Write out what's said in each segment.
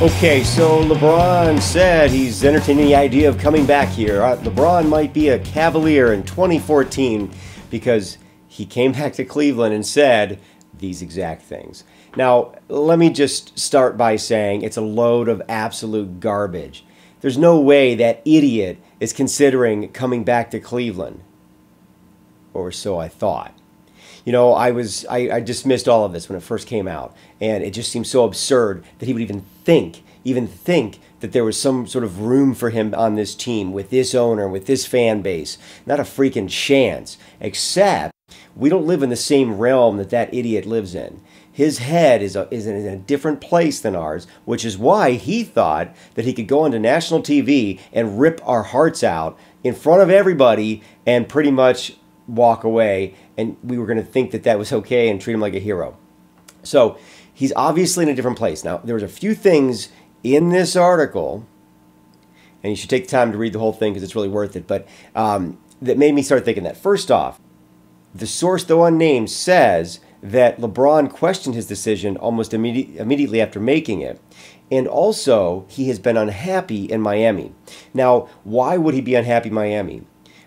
Okay, so LeBron said he's entertaining the idea of coming back here. LeBron might be a Cavalier in 2014 because he came back to Cleveland and said these exact things. Now, let me just start by saying it's a load of absolute garbage. There's no way that idiot is considering coming back to Cleveland. Or so I thought. You know, I dismissed all of this when it first came out, and it just seemed so absurd that he would even think that there was some sort of room for him on this team with this owner, with this fan base. Not a freaking chance, except we don't live in the same realm that idiot lives in. His head is in a different place than ours, which is why he thought that he could go onto national TV and rip our hearts out in front of everybody and pretty much walk away, and we were going to think that was okay and treat him like a hero. So he's obviously in a different place. Now, there was a few things in this article, and you should take the time to read the whole thing because it's really worth it, but that made me start thinking that. First off, the source, though unnamed, says that LeBron questioned his decision almost immediately after making it. And also, he has been unhappy in Miami. Now, why would he be unhappy in Miami?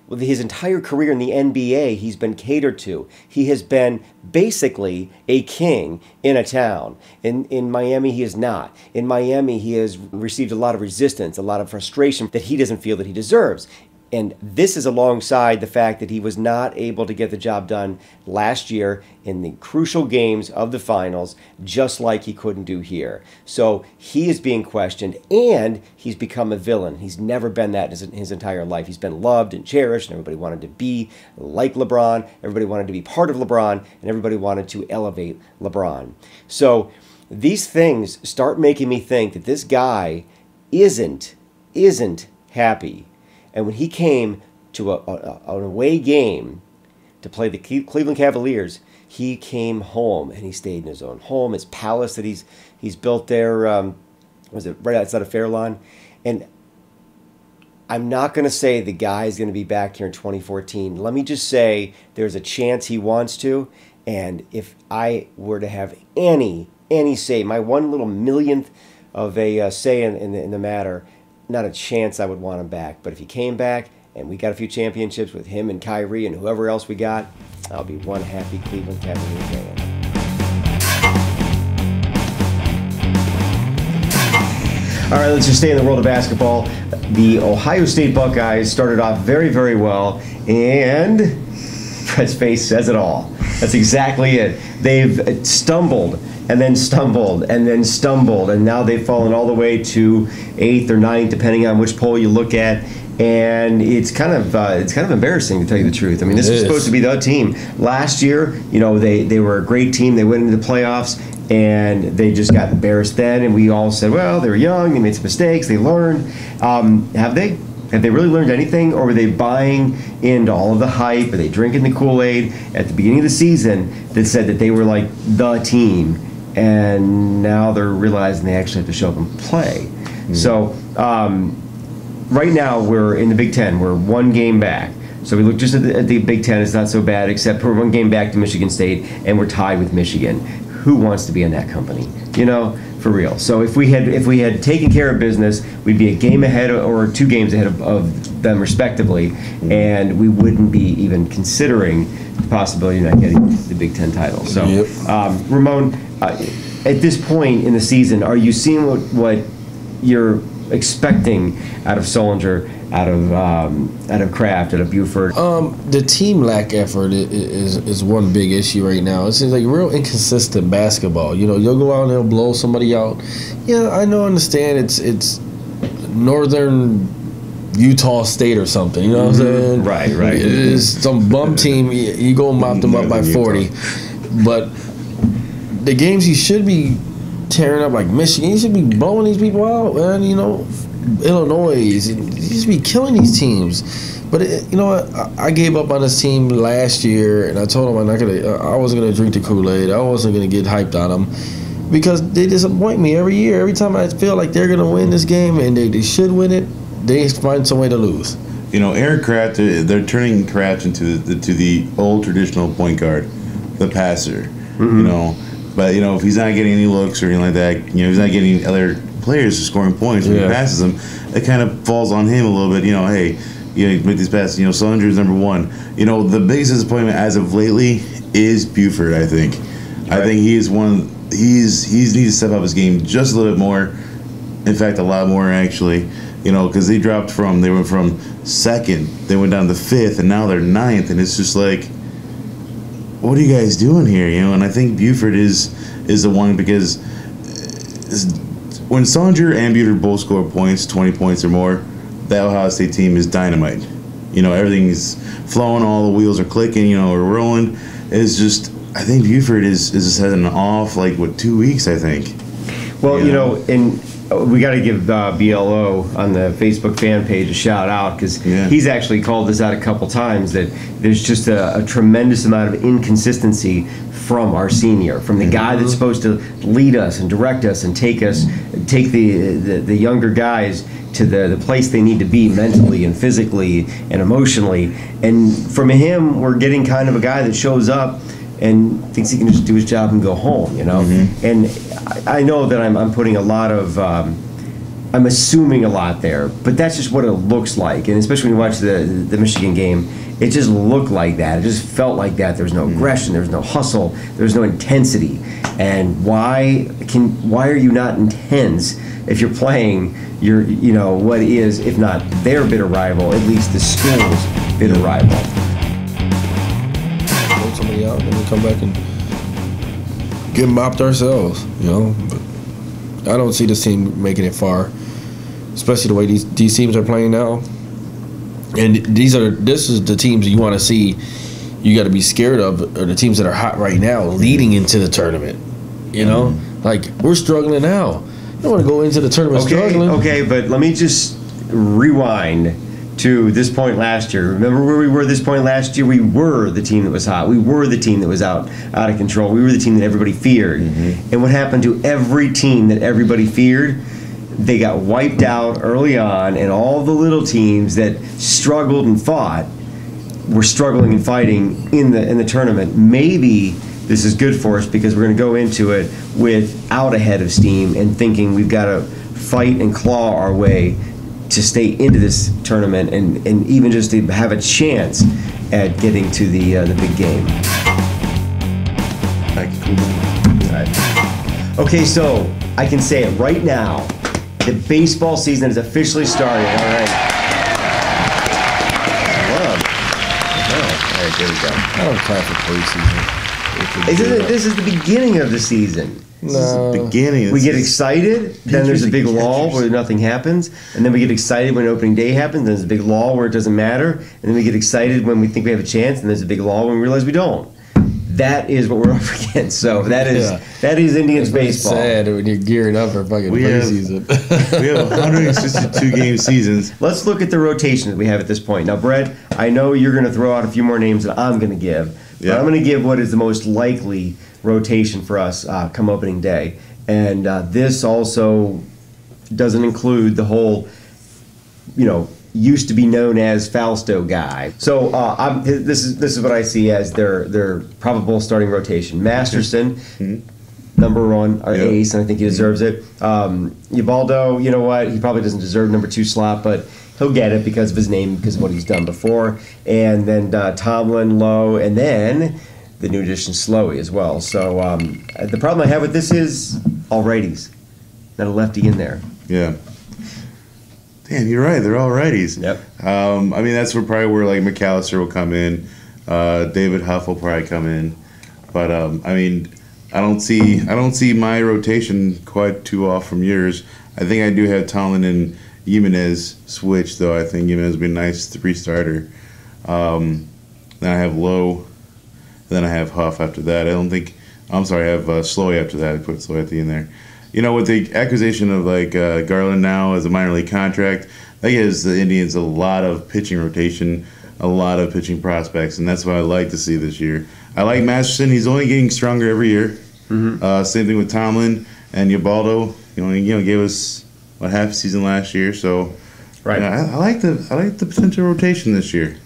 Well, his entire career in the NBA, he's been catered to. He has been basically a king in a town. In Miami, he is not. In Miami, he has received a lot of resistance, a lot of frustration that he doesn't feel that he deserves. And this is alongside the fact that he was not able to get the job done last year in the crucial games of the finals, just like he couldn't do here. So he is being questioned, and he's become a villain. He's never been that in his entire life. He's been loved and cherished, and everybody wanted to be like LeBron. Everybody wanted to be part of LeBron, and everybody wanted to elevate LeBron. So these things start making me think that this guy isn't happy. And when he came to an away game to play the Cleveland Cavaliers, he came home and he stayed in his own home, his palace that he's built there. Was it right outside of Fairlawn? And I'm not going to say the guy's going to be back here in 2014. Let me just say there's a chance he wants to. And if I were to have any say, my one little millionth of a say in the matter, not a chance I would want him back. But if he came back and we got a few championships with him and Kyrie and whoever else we got, I'll be one happy Cleveland Cavalier fan. All right, let's just stay in the world of basketball. The Ohio State Buckeyes started off very, very well, and Fred's face says it all. That's exactly it. They've stumbled and then stumbled and then stumbled, and now they've fallen all the way to 8th or 9th, depending on which poll you look at. And it's kind of embarrassing, to tell you the truth. I mean, this was supposed to be the team. Last year, you know, they were a great team. They went into the playoffs, and they just got embarrassed then. And we all said, well, they were young. They made some mistakes. They learned. Have they? Have they really learned anything, or were they buying into all of the hype? Are they drinking the Kool-Aid at the beginning of the season that said that they were like the team, and now they're realizing they actually have to show up and play? So right now we're in the Big Ten. We're one game back. So we look just at the Big Ten. It's not so bad, except we're one game back to Michigan State, and we're tied with Michigan. Who wants to be in that company? You know, for real. So if we had taken care of business, we'd be a game ahead or 2 games ahead of them respectively, and we wouldn't be even considering the possibility of not getting the Big Ten title. So, Ramon, at this point in the season, are you seeing what you're expecting out of Sullinger, out of Kraft, out of Buford? The team lack effort is one big issue right now. It seems like real inconsistent basketball. You know, you'll go out and they'll blow somebody out. Yeah, I understand it's northern Utah State or something. You know what I'm saying? Right. It's some bum team. You go mop them up by 40. But the games you should be tearing up, like Michigan, you should be blowing these people out, man. You know, Illinois, you should be killing these teams. But you know what? I gave up on this team last year, and I told them I wasn't gonna drink the Kool-Aid. I wasn't gonna get hyped on them because they disappoint me every year. Every time I feel like they're gonna win this game and they should win it, they find some way to lose. You know, Eric Kraft, they're turning Kraft into the old traditional point guard, the passer. You know. But, you know, if he's not getting any looks or anything like that, you know, he's not getting other players are scoring points when he passes them. It kind of falls on him a little bit. You know, hey, you make these passes. You know, Sullinger is number one. You know, the biggest disappointment as of lately is Buford. I think. I think he is one. He's needs to step up his game just a little bit more. In fact, a lot more actually. You know, because they went from second, they went down to fifth, and now they're ninth, and it's just like, what are you guys doing here? You know, and I think Buford is the one, because when Sullinger and Buford both score points, 20 points or more, that Ohio State team is dynamite. You know, everything's flowing, all the wheels are clicking, you know, we're rolling. It's just, I think Buford is just had an off, like, 2 weeks, I think. Well, you know, and we got to give BLO on the Facebook fan page a shout out, because he's actually called this out a couple times, that there's just a tremendous amount of inconsistency from our senior, from the guy that's supposed to lead us and direct us and take the younger guys to the place they need to be mentally and physically and emotionally. And from him, we're getting kind of a guy that shows up and thinks he can just do his job and go home, you know. And I know that I'm putting a lot of I'm assuming a lot there, but that's just what it looks like. And especially when you watch the Michigan game, it just looked like that. It just felt like that. There was no aggression, there was no hustle, there was no intensity. And why are you not intense if you're playing your, you know, what is, if not their bitter rival, at least the school's bitter rival? Somebody out, and then we come back and get mopped ourselves, you know. But I don't see this team making it far, especially the way these teams are playing now. And this is the teams you want to see. You got to be scared of, are the teams that are hot right now, leading into the tournament. You know, like, we're struggling now. You don't want to go into the tournament struggling. Okay, but let me just rewind to this point last year. Remember where we were this point last year? We were the team that was hot. We were the team that was out of control. We were the team that everybody feared. And what happened to every team that everybody feared? They got wiped out early on, and all the little teams that struggled and fought were struggling and fighting in the tournament. Maybe this is good for us, because we're going to go into it without a head of steam and thinking we've got to fight and claw our way to stay into this tournament and even just to have a chance at getting to the big game. Okay, so I can say it right now. The baseball season is officially starting. All right. All right, there we go. I don't clap for preseason. This is the beginning of the season. This is the beginning. We get excited, then there's a big lull where nothing happens, and then we get excited when opening day happens, then there's a big lull where it doesn't matter, and then we get excited when we think we have a chance, and there's a big lull when we realize we don't. That is what we're up against. So that is Indians baseball. Sad when you're gearing up for fucking preseason. We have 162 game seasons. Let's look at the rotation that we have at this point. Now, Brett, I know you're going to throw out a few more names that I'm going to give, but I'm going to give what is the most likely rotation for us come opening day. And this also doesn't include the whole, you know, used to be known as Fausto guy. So this is what I see as their probable starting rotation. Masterson, number one, ace, and I think he deserves it. Ubaldo, you know what? He probably doesn't deserve number 2 slot, but he'll get it because of his name, because of what he's done before. And then Tomlin, Lowe, and then the new addition, Slowey, as well. So the problem I have with this is all righties. Not a lefty in there. Yeah. Damn, you're right. They're all righties. Yep. I mean, that's where like McAllister will come in. David Huff will probably come in. But I mean, I don't see my rotation quite too off from yours. I think I do have Tomlin and Jimenez switch, though. I think Jimenez would be a nice 3-starter. Then I have Lowe. Then I have Huff after that. I have Slowey after that. I put Slowey at the end there. You know, with the acquisition of like Garland now as a minor league contract, that gives the Indians a lot of pitching rotation, a lot of pitching prospects, and that's what I like to see this year. I like Masterson. He's only getting stronger every year. Same thing with Tomlin and Ubaldo. You know, gave us half a season last year. So, right. I like the potential rotation this year.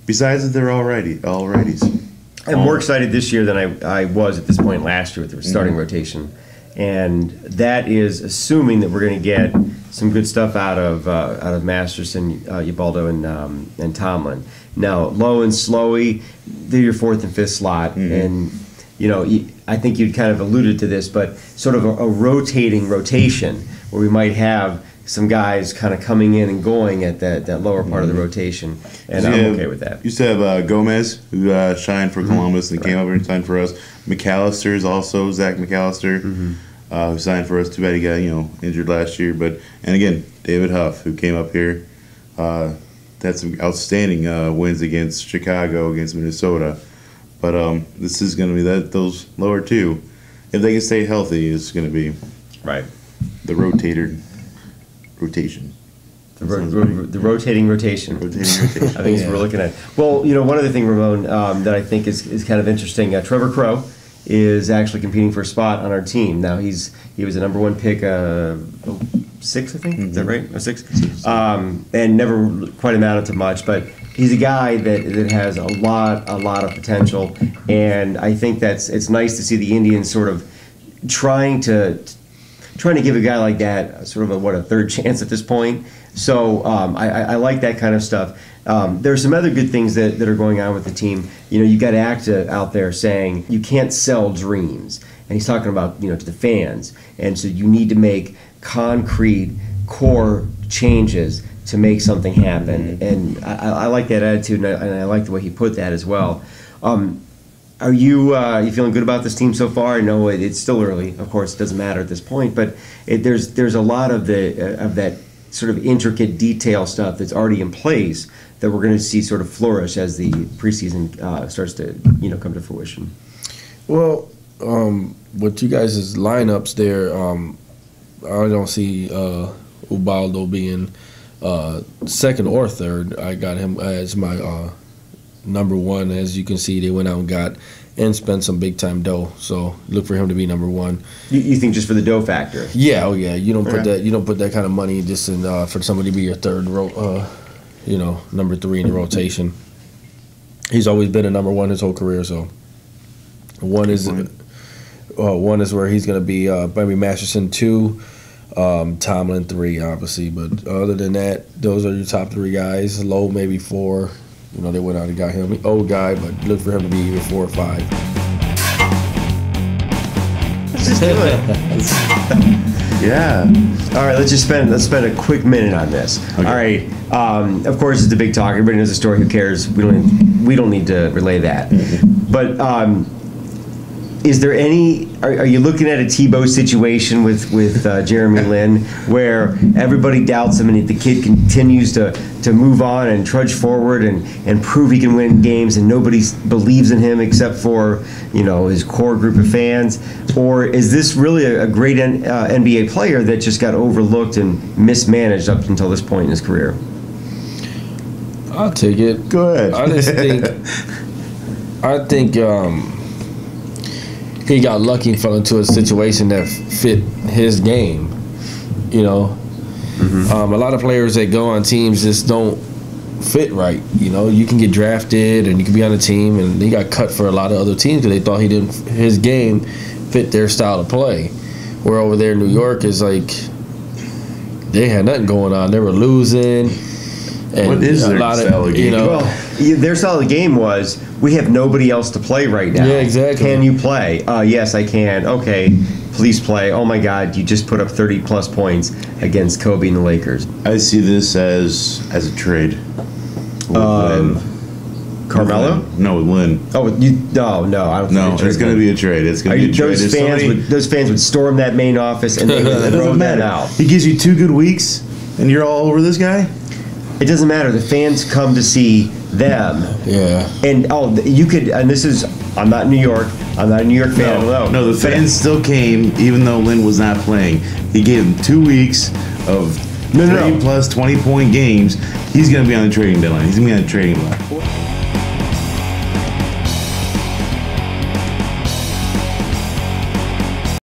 Besides that, they're all righties. I'm more excited this year than I was at this point last year with the starting rotation. and that is assuming that we're going to get some good stuff out of Masterson, Ubaldo, and Tomlin. Now, Lowe and Slowey, they're your fourth and fifth slot, and I think you'd kind of alluded to this, but sort of a rotation where we might have some guys kind of coming in and going at that lower part of the rotation, and I'm okay with that. Used to have Gomez, who shined for Columbus and came over and signed for us. McAllister is also Zach McAllister, who signed for us. Too bad he got injured last year. And again, David Huff, who came up here, had some outstanding wins against Chicago, against Minnesota. But this is going to be those lower two, if they can stay healthy, is going to be the rotation. The rotating rotation. I think that's what we're looking at. Well, one other thing, Ramon, that I think is kind of interesting. Trevor Crow is actually competing for a spot on our team. Now he was a number 1 pick, 6, I think. Is that right? 6. And never quite amounted to much, but he's a guy that has a lot of potential, and I think it's nice to see the Indians sort of trying to give a guy like that sort of a third chance at this point. So I like that kind of stuff. There are some other good things that are going on with the team. You got ACTA out there saying you can't sell dreams, and he's talking about to the fans, and so you need to make concrete core changes to make something happen. And I like that attitude, and I like the way he put that as well. Are you feeling good about this team so far? I know it's still early. Of course, it doesn't matter at this point, but there's a lot of that sort of intricate detail stuff that's already in place that we're going to see sort of flourish as the preseason starts to come to fruition. Well, with you guys' lineups there, I don't see Ubaldo being second or third. I got him as my number 1. As you can see, they went out and spent some big time dough. So look for him to be number 1. You think just for the dough factor? Yeah, You don't put that. You don't put that kind of money just in for somebody to be your third number 3 in the rotation. He's always been a number 1 his whole career. So 1 is where he's going to be. Maybe Masterson 2. Tomlin 3, obviously, but other than that, those are your top 3 guys. Lowe maybe 4. They went out and got him, old guy, but look for him to be either 4 or 5. Let's just do it. Yeah. All right. Let's spend a quick minute on this. Okay. All right. Of course, it's a big talk. Everybody knows the story. Who cares? We don't need to relay that. But is there any? Are you looking at a Tebow situation with Jeremy Lin, where everybody doubts him and the kid continues to move on and trudge forward and prove he can win games, and nobody believes in him except for his core group of fans? Or is this really a great NBA player that just got overlooked and mismanaged up until this point in his career? I'll take it. Go ahead. I think he got lucky and fell into a situation that fit his game. A lot of players that go on teams just don't fit right. You can get drafted and you can be on a team, and he got cut for a lot of other teams because they thought his game fit their style of play. Where over there in New York is like they had nothing going on. They were losing. And what is their style of game? Their style of the game was, we have nobody else to play right now. Yeah, exactly. Can you play? Yes, I can. Okay, please play. Oh my God, you just put up 30+ points against Kobe and the Lakers. I see this as a trade. Carmelo? No, with Lin. No, I don't think it's going to be a trade. It's going to be a trade. Those fans would storm that main office and they would throw that out. He gives you 2 good weeks, and you're all over this guy? It doesn't matter. The fans come to see them. Yeah. And you could. And this is. I'm not in New York. I'm not a New York fan. No, the fans still came, even though Lin was not playing. He gave him 2 weeks of 3+ 20-point games. He's going to be on the trading deadline. He's going to be on the trading block.